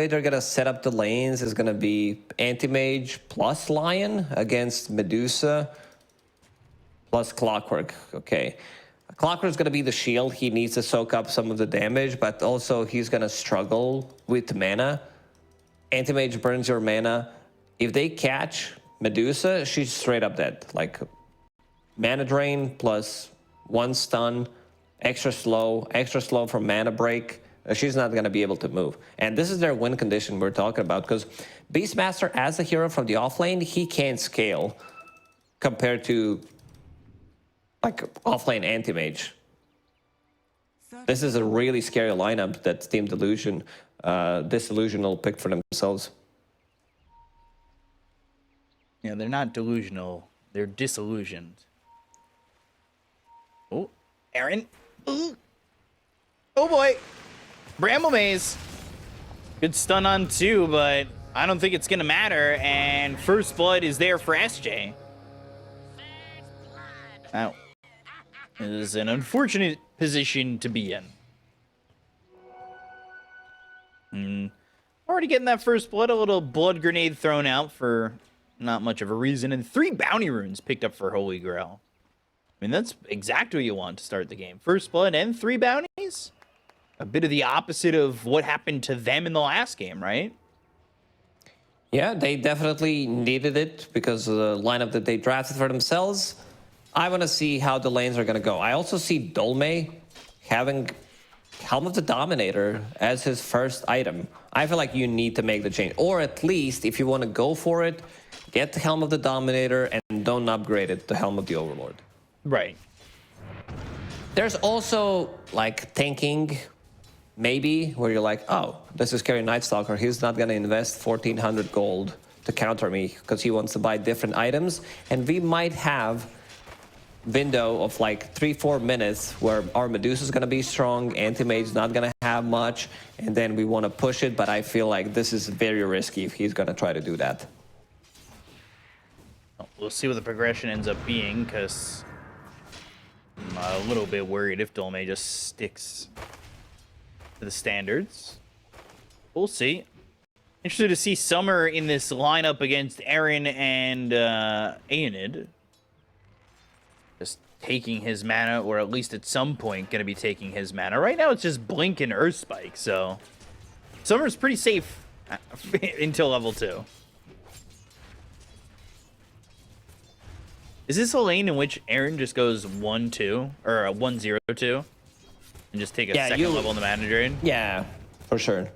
way they're gonna set up the lanes is gonna be Anti-Mage plus Lion against Medusa plus Clockwork. Okay. Clockwork's gonna be the shield. He needs to soak up some of the damage, but also he's gonna struggle with mana. Anti-Mage burns your mana. If they catch Medusa, she's straight up dead. Like, mana drain plus 1 stun, extra slow from mana break. She's not going to be able to move. And this is their win condition we're talking about, because Beastmaster, as a hero from the offlane, he can't scale compared to, like, offlane Anti-Mage. This is a really scary lineup that Team Disillusion will pick for themselves. Yeah, they're not delusional. They're disillusioned. Oh, Aaron. Ooh. Oh, boy. Bramble Maze. Good stun on 2, but I don't think it's going to matter. And First Blood is there for SJ. Now, it is an unfortunate position to be in. Already getting that First Blood. A little blood grenade thrown out for not much of a reason. And 3 bounty runes picked up for Holy Grail. I mean, that's exactly what you want to start the game. First Blood and 3 bounties? A bit of the opposite of what happened to them in the last game, right? Yeah, they definitely needed it because of the lineup that they drafted for themselves. I want to see how the lanes are going to go. I also see Dolme having Helm of the Dominator as his first item. I feel like you need to make the change. Or at least, if you want to go for it, get the Helm of the Dominator and don't upgrade it to Helm of the Overlord. Right. There's also, like, tanking, maybe, where you're like, oh, this is Carry Night Stalker. He's not going to invest 1,400 gold to counter me because he wants to buy different items. And we might have window of like 3-4 minutes where our Medusa is going to be strong, Anti-Mage is not going to have much, and then we want to push it, but I feel like this is very risky if he's going to try to do that. We'll see what the progression ends up being, because I'm a little bit worried if Dolme just sticks to the standards. We'll see. Interested to see Summer in this lineup against Aaron and Aeonid. Just taking his mana, or at least at some point going to be taking his mana. Right now it's just Blink and Earth Spike, so Summer's pretty safe until level 2. Is this a lane in which Aaron just goes 1-2 or 1-0-2 and just take a second level in the mana drain? Yeah, for sure.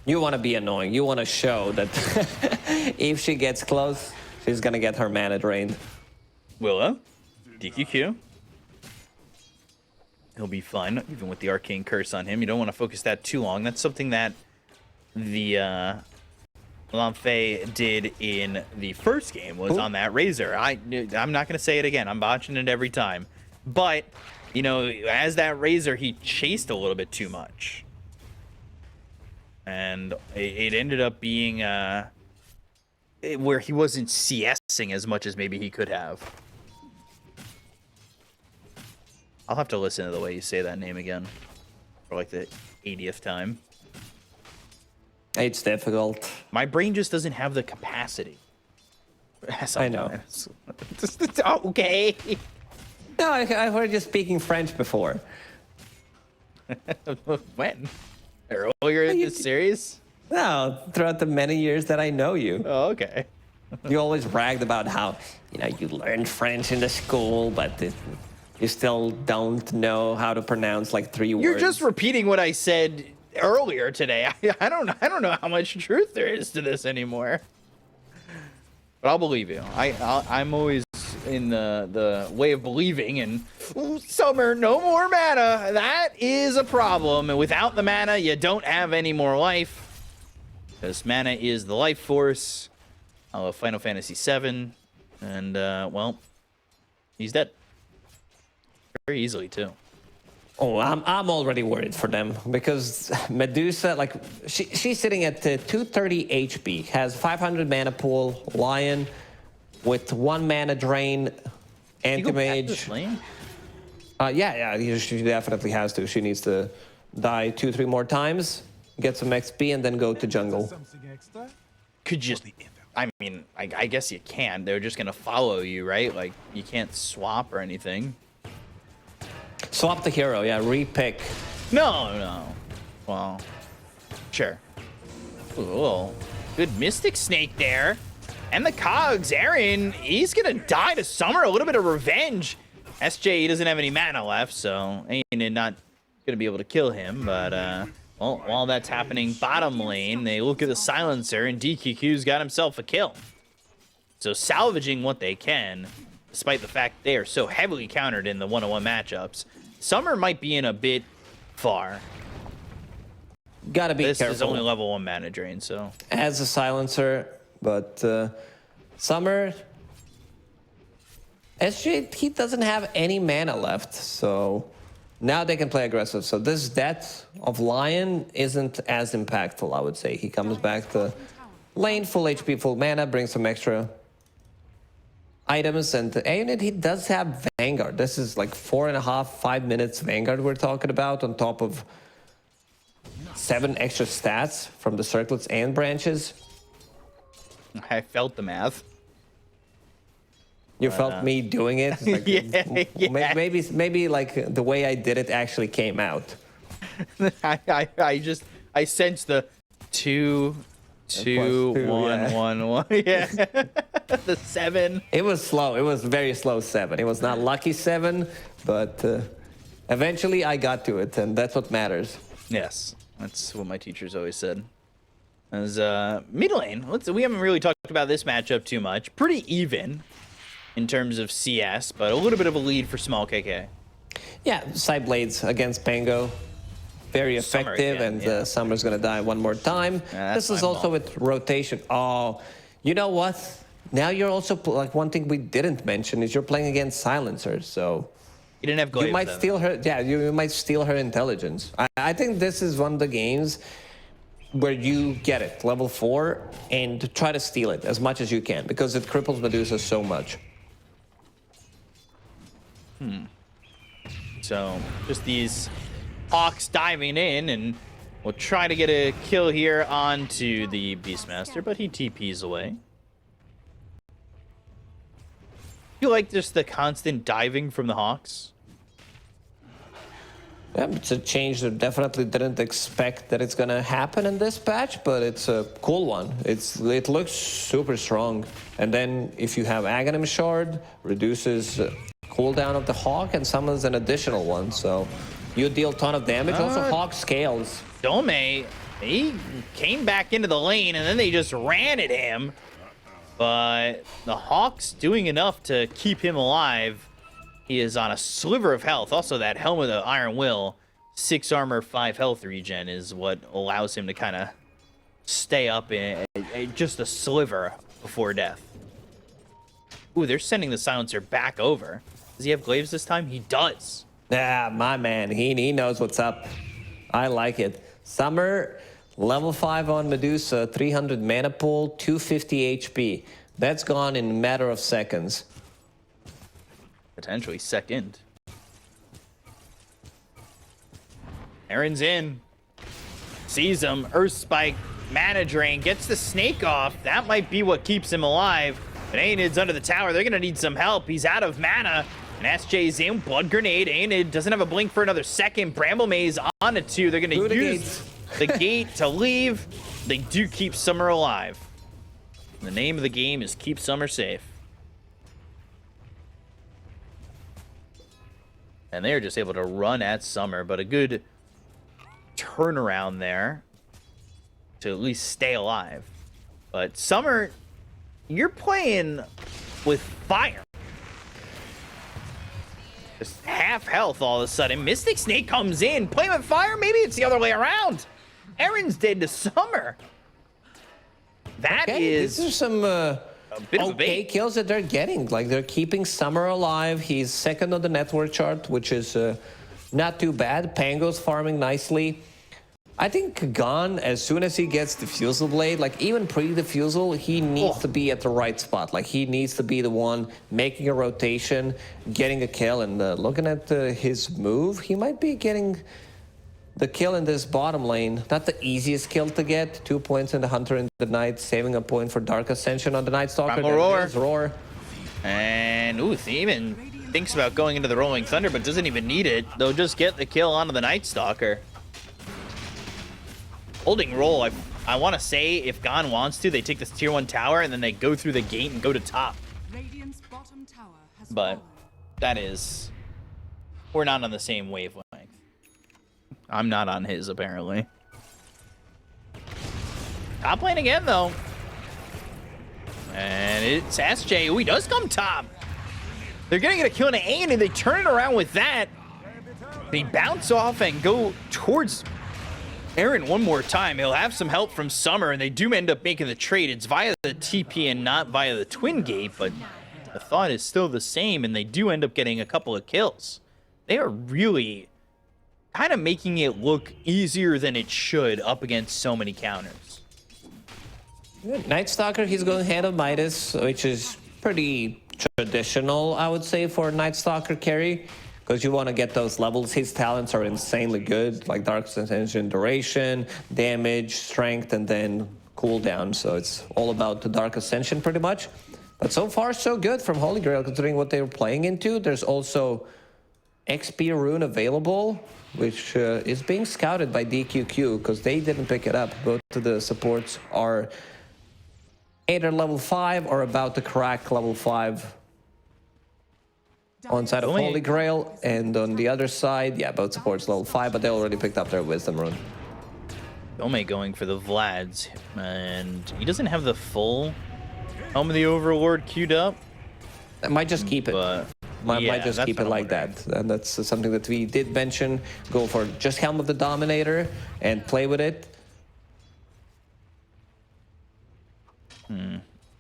You want to be annoying. You want to show that if she gets close, she's going to get her mana drained. Willow, DQQ. He'll be fine, even with the Arcane Curse on him. You don't want to focus that too long. That's something that the Lamfe did in the first game, was on that Razor. I'm not going to say it again. I'm botching it every time. But, you know, as that Razor, he chased a little bit too much. And it ended up being where he wasn't CSing as much as maybe he could have. I'll have to listen to the way you say that name again for like the 80th time. It's difficult. My brain just doesn't have the capacity. I know. Okay. No, I've heard you speaking French before. When? Earlier in this series? No, throughout the many years that I know you. Oh, okay. You always bragged about how, you know, you learned French in the school, but you still don't know how to pronounce like 3 words. You're just repeating what I said earlier today. I don't know how much truth there is to this anymore. But I'll believe you. I'm always in the way of believing, and Summer, no more mana. That is a problem. And without the mana, you don't have any more life. Because mana is the life force of Final Fantasy VII. And, well, he's dead. Very easily, too. Oh, I'm already worried for them because Medusa, like, she's sitting at 230 HP, has 500 mana pool, Lion with 1 mana drain, Anti-Mage. Yeah, she definitely has to. She needs to die 2-3 more times. get some XP, and then go to jungle. Could just, I mean, I guess you can. They're just gonna follow you, right? Like you can't swap or anything. Swap the hero, yeah. Repick. No. Well, sure. Ooh, good Mystic Snake there. And the Cogs, Aaron, he's gonna die to Summer. A little bit of revenge. SJ doesn't have any mana left, so ain't not gonna be able to kill him. But well, while that's happening, bottom lane, they look at the silencer, and DQQ's got himself a kill. So salvaging what they can, despite the fact they are so heavily countered in the one-on-one matchups. Summer might be in a bit far. Gotta be careful. This is only level 1 mana drain, so. As a silencer, but Summer, SJ, he doesn't have any mana left, so now they can play aggressive. So this death of Lion isn't as impactful, I would say. He comes back to lane, full HP, full mana, brings some extra items, and unit, he does have Vanguard. This is like 4.5, 5 minutes Vanguard we're talking about, on top of 7 extra stats from the circlets and branches. I felt the math. You felt me doing it? Like, yeah. Maybe like the way I did it actually came out. I sensed the 2, 2, 1, 1, 1. Yeah. The 7. It was slow. It was very slow 7. It was not lucky 7, but eventually I got to it, and that's what matters. Yes, that's what my teachers always said. As mid lane, we haven't really talked about this matchup too much. Pretty even in terms of CS, but a little bit of a lead for Small KK. Yeah, side blades against Pango. Very effective, again, and Summer's gonna die one more time. This is also with rotation. Oh, you know what? Now you're also, like, one thing we didn't mention is you're playing against silencers, so you didn't have Glaive, you might steal her. Yeah, you might steal her intelligence. I think this is one of the games where you get it, level 4, and try to steal it as much as you can, because it cripples Medusa so much. So just these Hawks diving in, and we'll try to get a kill here onto the Beastmaster, but he TPs away. You like just the constant diving from the Hawks? Yeah, it's a change that definitely didn't expect that it's gonna happen in this patch, but it's a cool one. It looks super strong. And then if you have Aghanim Shard, reduces cooldown of the Hawk and summons an additional one, so you deal a ton of damage. Also, Hawk scales. Dome, he came back into the lane, and then they just ran at him. But the Hawk's doing enough to keep him alive. He is on a sliver of health. Also, that Helmet of Iron Will, 6 armor, 5 health regen is what allows him to kind of stay up in just a sliver before death. Ooh, they're sending the silencer back over. Does he have glaives this time? He does. Yeah, my man. He knows what's up. I like it. Summer, level 5 on Medusa, 300 mana pool, 250 HP. That's gone in a matter of seconds. Potentially second. Aaron's in. Sees him. Earth Spike. Mana drain. Gets the snake off. That might be what keeps him alive. But Aenid's under the tower. They're going to need some help. He's out of mana. And SJ's in. Blood Grenade. Aenid doesn't have a blink for another second. Bramble Maze on it too. They're going to use the gate to leave. They do keep Summer alive. The name of the game is Keep Summer Safe. And they're just able to run at Summer, but a good turnaround there to at least stay alive. But Summer, you're playing with fire. Just half health all of a sudden. Mystic Snake comes in, playing with fire. Maybe it's the other way around. Aaron's dead to Summer. That is... These are some... okay kills that they're getting. Like, they're keeping Summer alive. He's second on the network chart, which is not too bad. Pango's farming nicely. I think Gon, as soon as he gets Diffusal Blade, like even pre-Diffusal, he needs to be at the right spot. Like, he needs to be the one making a rotation, getting a kill. And looking at his move, he might be getting the kill in this bottom lane, not the easiest kill to get. 2 points in the Hunter and the Knight, saving a point for Dark Ascension on the Night Stalker. Roar. And, ooh, Theeman thinks about going into the Rolling Thunder, but doesn't even need it. They'll just get the kill onto the Night Stalker. Holding roll, I want to say if Gon wants to, they take this tier 1 tower and then they go through the gate and go to top. Bottom tower has But fallen. that is... We're not on the same wavelength. I'm not on his, apparently. Top lane again, though. And it's SJ. Ooh, he does come top. They're going to get a kill in A, and they turn it around with that. They bounce off and go towards Aaron one more time. He'll have some help from Summer, and they do end up making the trade. It's via the TP and not via the Twin Gate, but the thought is still the same, and they do end up getting a couple of kills. They are really kind of making it look easier than it should up against so many counters. Night Stalker, he's going hand of Midas, which is pretty traditional, I would say, for Night Stalker carry, because you want to get those levels. His talents are insanely good, like Dark Ascension, duration, damage, strength, and then cooldown. So it's all about the Dark Ascension pretty much. But so far, so good from Holy Grail, considering what they were playing into. There's also XP rune available, which is being scouted by DQQ because they didn't pick it up. Both of the supports are either level 5 or about to crack level 5 on side of Holy Grail, and on the other side, yeah, both supports level 5, but they already picked up their Wisdom rune. Dome going for the Vlads, and he doesn't have the full Helm of the Overlord queued up. I might just keep it. But might just keep it like that. And that's something that we did mention. Go for just Helm of the Dominator and play with it.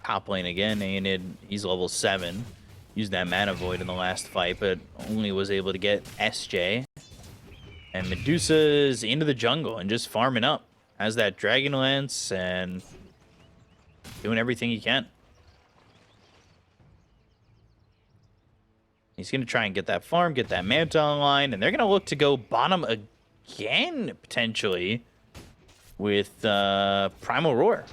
Top lane again, Aenid, he's level 7. Used that Mana Void in the last fight, but only was able to get SJ. And Medusa's into the jungle and just farming up. Has that Dragon Lance and doing everything he can. He's going to try and get that farm, get that Manta online, and they're going to look to go bottom again, potentially, with Primal Roar.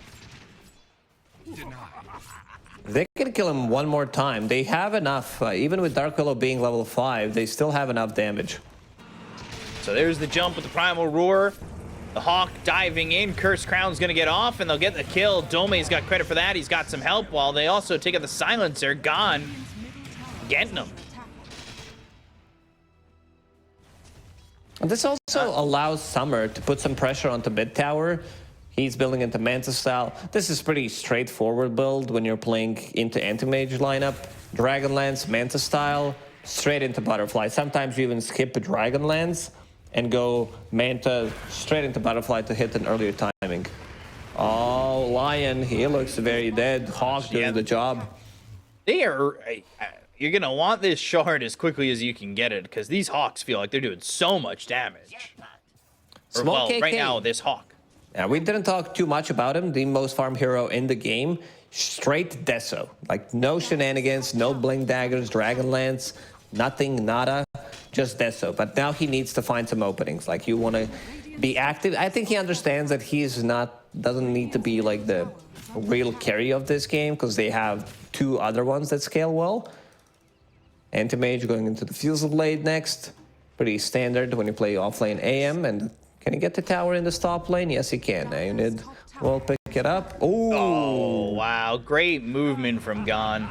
They can kill him one more time. They have enough. Even with Dark Willow being level 5, they still have enough damage. So there's the jump with the Primal Roar. The Hawk diving in. Curse Crown's going to get off, and they'll get the kill. Dome's got credit for that. He's got some help, while they also take out the Silencer. Gone. Getting him. And this also allows Summer to put some pressure onto mid tower. He's building into Manta style. This is pretty straightforward build when you're playing into anti-mage lineup. Dragonlance, Manta style, straight into Butterfly. Sometimes you even skip a Dragonlance and go Manta straight into Butterfly to hit an earlier timing. Oh, Lion, he looks very dead. Hawk doing the job. They are... You're going to want this shard as quickly as you can get it, because these Hawks feel like they're doing so much damage. Or, well, right now, this Hawk. Yeah, we didn't talk too much about him. The most farm hero in the game. Straight Deso. Like, no shenanigans, no Blink Daggers, Dragonlance, nothing, nada. Just Deso. But now he needs to find some openings. Like, you want to be active. I think he understands that he's not... doesn't need to be, like, the real carry of this game, because they have 2 other ones that scale well. Anti-Mage going into the Fusel Blade next. Pretty standard when you play offlane AM. And can he get the tower in the top lane? Yes, he can. Aenid will pick it up. Ooh. Oh, wow. Great movement from Gon.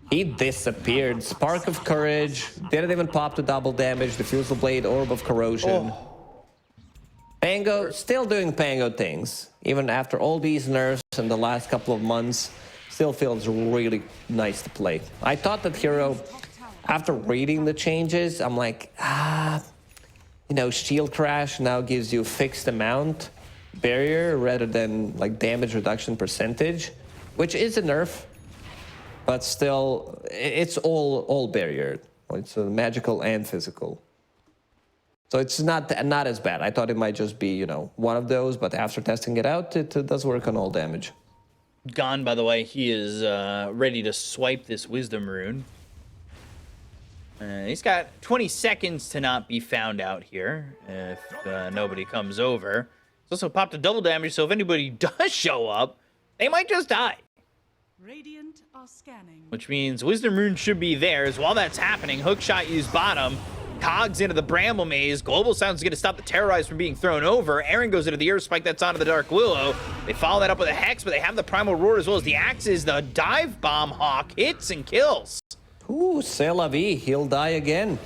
He disappeared. Spark of Courage. Didn't even pop the double damage. The Fusel Blade, Orb of Corrosion. Pango, still doing Pango things. Even after all these nerfs in the last couple of months. Still feels really nice to play. I thought that hero, after reading the changes, I'm like, you know, Shield Crash now gives you a fixed amount barrier rather than like damage reduction percentage, which is a nerf, but still, it's all barrier. It's magical and physical. So it's not as bad. I thought it might just be, you know, one of those, but after testing it out, it does work on all damage. Gon, by the way, he is ready to swipe this Wisdom rune. He's got 20 seconds to not be found out here if nobody comes over. He's also popped a double damage, so if anybody does show up, they might just die. Radiant are scanning. Which means Wisdom Rune should be theirs. While that's happening, Hookshot used bottom. Cogs into the Bramble Maze. Global Sound's going to stop the Terrorize from being thrown over. Aaron goes into the Air Spike that's onto the Dark Willow. They follow that up with a Hex, but they have the Primal Roar as well as the Axes. The Dive Bomb Hawk hits and kills. Ooh, C'est la vie. He'll die again.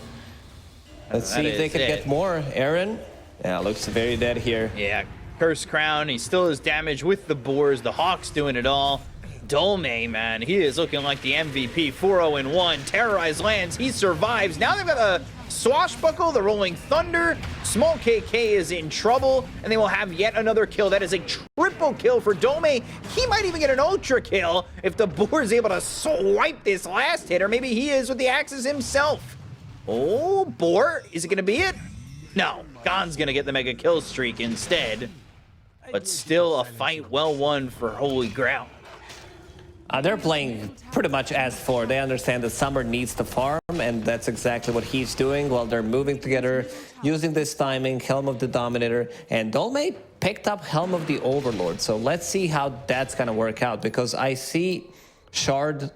Let's see if they can get more. Aaron? Yeah, looks very dead here. Yeah, Curse Crown. He still has damage with the Boars. The Hawk's doing it all. Dolme, man, he is looking like the MVP. 4-0-1. Terrorize lands. He survives. Now they've got a Swashbuckle, the Rolling Thunder. Small KK is in trouble, and they will have yet another kill. That is a triple kill for Dolme. He might even get an ultra kill if the Boar is able to swipe this last hit, or maybe he is with the Axes himself. Oh, Boar, is it going to be it? No, Gon's going to get the mega kill streak instead, but still a fight well won for Holy Grail. They're playing pretty much as for. They understand that Summer needs to farm, and that's exactly what he's doing while they're moving together, using this timing, Helm of the Dominator, and Dolme picked up Helm of the Overlord. So let's see how that's going to work out, because I see Shard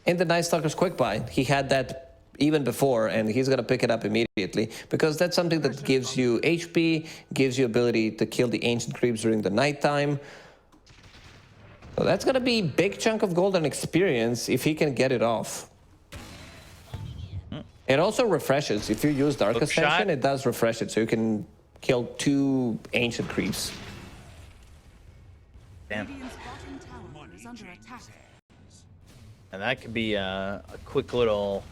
in the Night Stalker's quick buy. He had that even before, and he's going to pick it up immediately, because that's something that gives you HP, gives you ability to kill the Ancient Creeps during the nighttime. So that's going to be a big chunk of golden experience if he can get it off. It also refreshes. If you use Dark Ascension, it does refresh it, so you can kill 2 Ancient Creeps. Damn. Radiant's bottom tower is under attack. And that could be a quick little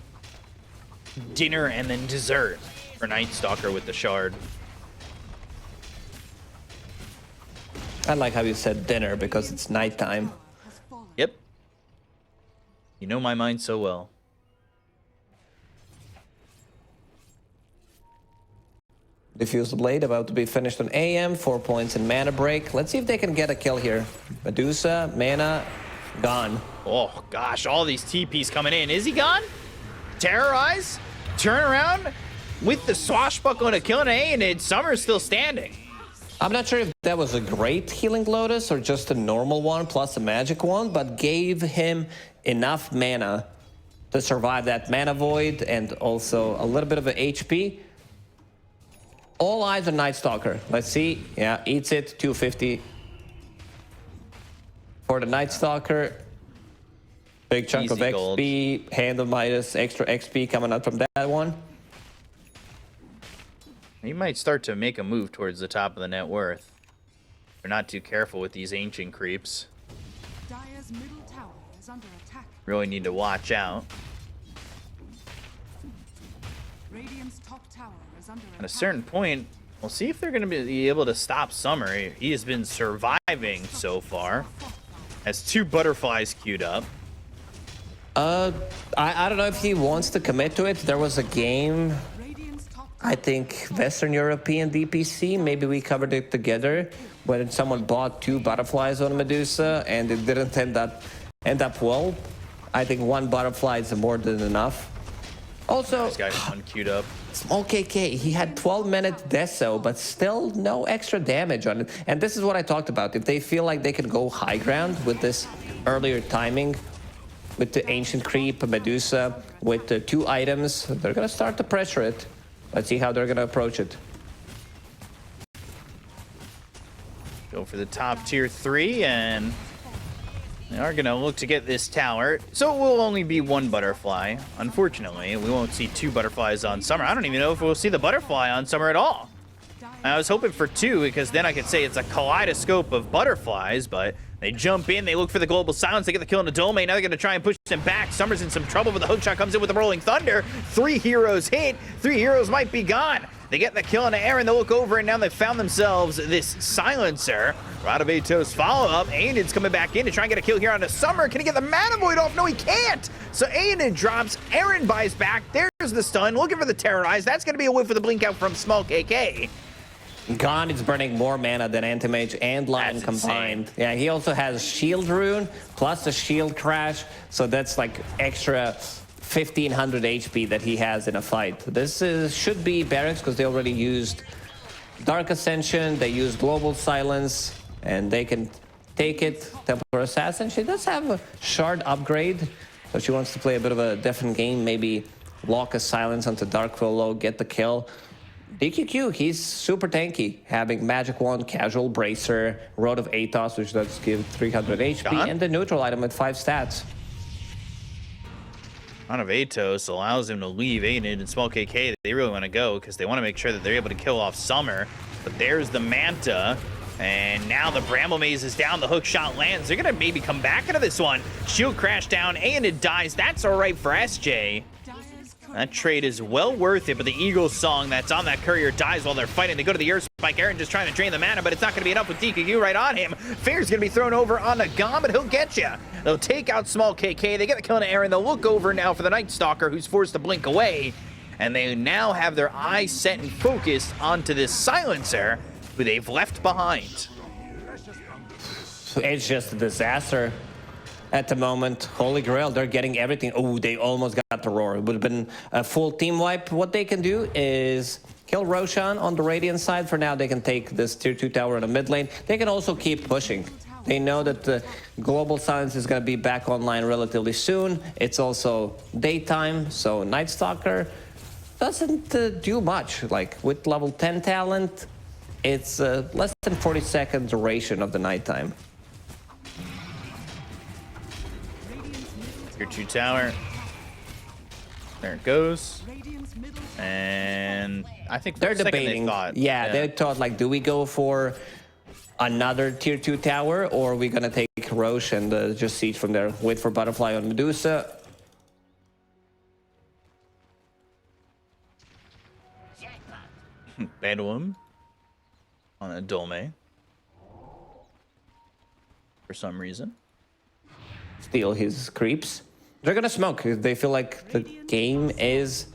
dinner and then dessert for Night Stalker with the Shard. I like how you said dinner, because it's nighttime. Has fallen. Yep. You know my mind so well. Diffuse Blade about to be finished on AM, 4 points in mana break. Let's see if they can get a kill here. Medusa, mana, gone. Oh gosh, all these TPs coming in. Is he gone? Terrorize? Turn around with the Swashbuckle and a kill an A, and Summer's still standing. I'm not sure if that was a great Healing Lotus or just a normal one plus a magic one, but gave him enough mana to survive that mana void and also a little bit of a HP. All eyes on Night Stalker. Let's see. Yeah, eats it. 250 for the Night Stalker. Big chunk Easy of XP. gold. Hand of Midas. Extra XP coming out from that one. He might start to make a move towards the top of the net worth. They're not too careful with these Ancient Creeps. Dire's middle tower is under attack. Really need to watch out. Radiant's top tower is under At a attack. certain point, we'll see if they're going to be able to stop Summer. He has been surviving so far. Has 2 butterflies queued up. I don't know if he wants to commit to it. There was a game, Radiant's top I think Western European DPC, maybe we covered it together, when someone bought 2 butterflies on Medusa and it didn't end up well. I think 1 butterfly is more than enough. Also, This guy's unqueued up. Small KK, he had 12-minute Deso, but still no extra damage on it. And this is what I talked about. If they feel like they can go high ground with this earlier timing, with the Ancient Creep, Medusa, with the 2 items, they're going to start to pressure it. Let's see how they're going to approach it. Go for the top tier 3, and they are going to look to get this tower. So it will only be 1 butterfly. Unfortunately, we won't see 2 butterflies on Summer. I don't even know if we'll see the butterfly on Summer at all. I was hoping for 2, because then I could say it's a kaleidoscope of butterflies, but they jump in, they look for the global silence, they get the kill on the Dolme. Now they're going to try and push them back. Summer's in some trouble, but the hookshot comes in with the Rolling Thunder. 3 heroes hit. 3 heroes might be gone. They get the kill on Aaron. They look over, and now they've found themselves this silencer. Radovato's follow-up. Aeonid's coming back in to try and get a kill here on the Summer. Can he get the Mana Void off? No, he can't. So Aeonid drops. Aaron buys back. There's the stun. Looking for the Terrorize. That's going to be a whiff for the blink out from Small KK. Gon is burning more mana than Anti-Mage and Lion That's combined. insane. Yeah, he also has Shield Rune plus the Shield Crash, so that's like extra 1500 HP that he has in a fight. This should be Barracks because they already used Dark Ascension, they used Global Silence, and they can take it. Templar Assassin, she does have a shard upgrade, so she wants to play a bit of a different game, maybe lock a Silence onto Dark Willow, get the kill. DQQ, he's super tanky, having Magic Wand, Casual Bracer, Road of Atos, which does give 300 HP, and the neutral item with 5 stats. Round of Atos allows him to leave Aiden and Small KK. They really want to go because they want to make sure that they're able to kill off Summer. But there's the Manta. And now the Bramble Maze is down. The hook shot lands. They're going to maybe come back into this one. Shield crash down. Aiden dies. That's all right for SJ. That trade is well worth it, but the Eagles song that's on that courier dies while they're fighting. They go to the air spike. Aaron just trying to drain the mana, but it's not going to be enough with DKQ right on him. Fear's going to be thrown over on Nagam, but he'll get you. They'll take out Small KK. They get the kill on Aaron. They'll look over now for the Night Stalker, who's forced to blink away. And they now have their eyes set and focused onto this Silencer, who they've left behind. It's just a disaster at the moment. Holy Grail, they're getting everything. Oh, they almost got the roar. It would have been a full team wipe. What they can do is kill Roshan on the Radiant side. For now, they can take this tier 2 tower in the mid lane. They can also keep pushing. They know that the Global Silence is going to be back online relatively soon. It's also daytime, so Night Stalker doesn't do much. Like with level 10 talent, it's less than 40-second duration of the nighttime. Tier 2 tower. There it goes. And I think They're debating. They thought, like, do we go for another tier 2 tower, or are we going to take Roche and just siege from there? Wait for Butterfly on Medusa. Bedouin on a Dolme. For some reason. Steal his creeps. They're going to smoke. They feel like the game is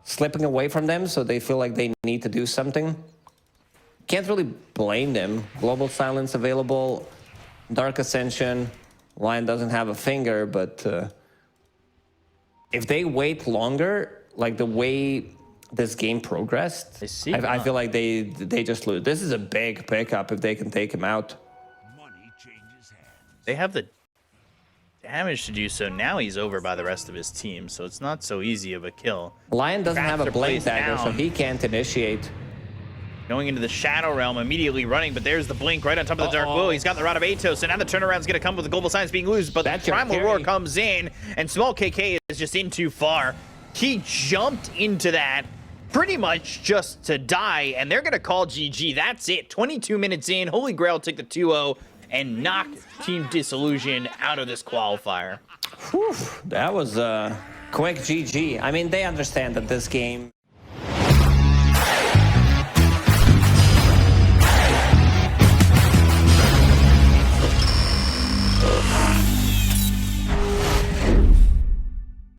slipping away from them, so they feel like they need to do something. Can't really blame them. Global Silence available. Dark Ascension. Lion doesn't have a finger, but if they wait longer, like the way this game progressed, I feel like they just lose. This is a big pickup if they can take him out. They have the damage to do so. Now he's over by the rest of his team, so it's not so easy of a kill. Lion doesn't have a blink dagger, so he can't initiate. Going into the Shadow Realm, immediately running, but there's the blink right on top of the Dark Willow. He's got the Rod of Atos, and now the turnaround's going to come with the Global Silence being loose, but the Primal Roar comes in, and Small KK is just in too far. He jumped into that pretty much just to die, and they're going to call GG. That's it. 22 minutes in. Holy Grail took the 2-0 and knocked Team Disillusion out of this qualifier. Whew, that was a quick GG. I mean, they understand that this game